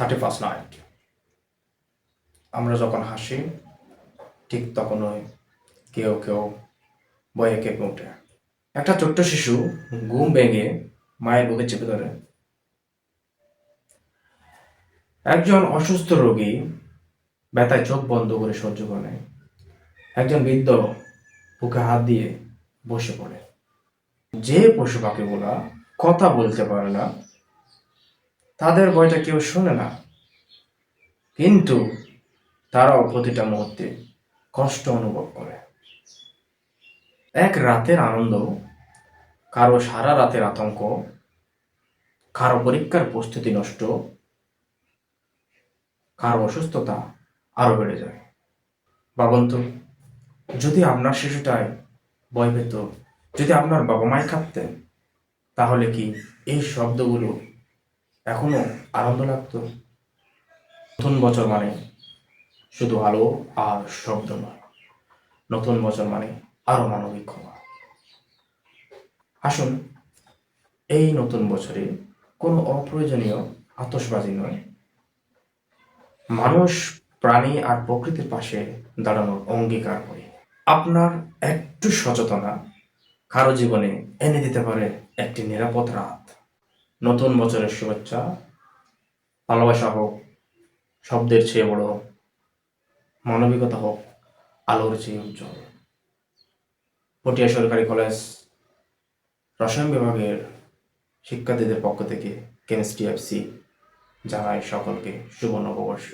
31st night. আমরা যখন হাসি ঠিক তখনই কেউ কেউ ভয়ে কেঁপে ওঠে। একটা ছোট্ট শিশু ঘুম ভেঙে মায়ের বুকে চেপে ধরে। একজন অসুস্থ রোগী ব্যথায় চোখ বন্ধ করে সহ্য করে নেয়। একজন বৃদ্ধ বুকে হাত দিয়ে বসে পড়ে। যে পশু পাখিগুলা কথা বলতে পারে না, তাদের ভয়টা কেউ শোনে না, কিন্তু তারাও প্রতিটা মুহূর্তে কষ্ট অনুভব করে। এক রাতের আনন্দ, কারো সারা রাতের আতঙ্ক, কারো পরীক্ষার প্রস্তুতি নষ্ট, কারো অসুস্থতা আরো বেড়ে যায়। ভাবুন তো, যদি আপনার শিশুটাই ভয় পেত, যদি আপনার বাবা মাই কাঁদতেন, তাহলে কি এই শব্দগুলো এখনো আনন্দ লাগতো? নতুন বছর মানে শুধু আলো আর শব্দ নয়, নতুন বছর মানে আরো মানবিক ক্ষমা। আসুন, এই নতুন বছরে কোনো অপ্রয়োজনীয় আতশবাজি নয়, মানুষ, প্রাণী আর প্রকৃতির পাশে দাঁড়ানোর অঙ্গীকার করি। আপনার একটু সচেতনতা কারো জীবনে এনে দিতে পারে একটি নিরাপদ রাত। নতুন বছরের শুভেচ্ছা। ভালোবাসা হোক শব্দের চেয়ে বড়, মানবিকতা হোক আলোর চেয়ে উজ্জ্বল। পটিয়া সরকারি কলেজ রসায়ন বিভাগের শিক্ষার্থীদের পক্ষ থেকে কেমিস্ট্রি এফসি জানায় সকলকে শুভ নববর্ষ।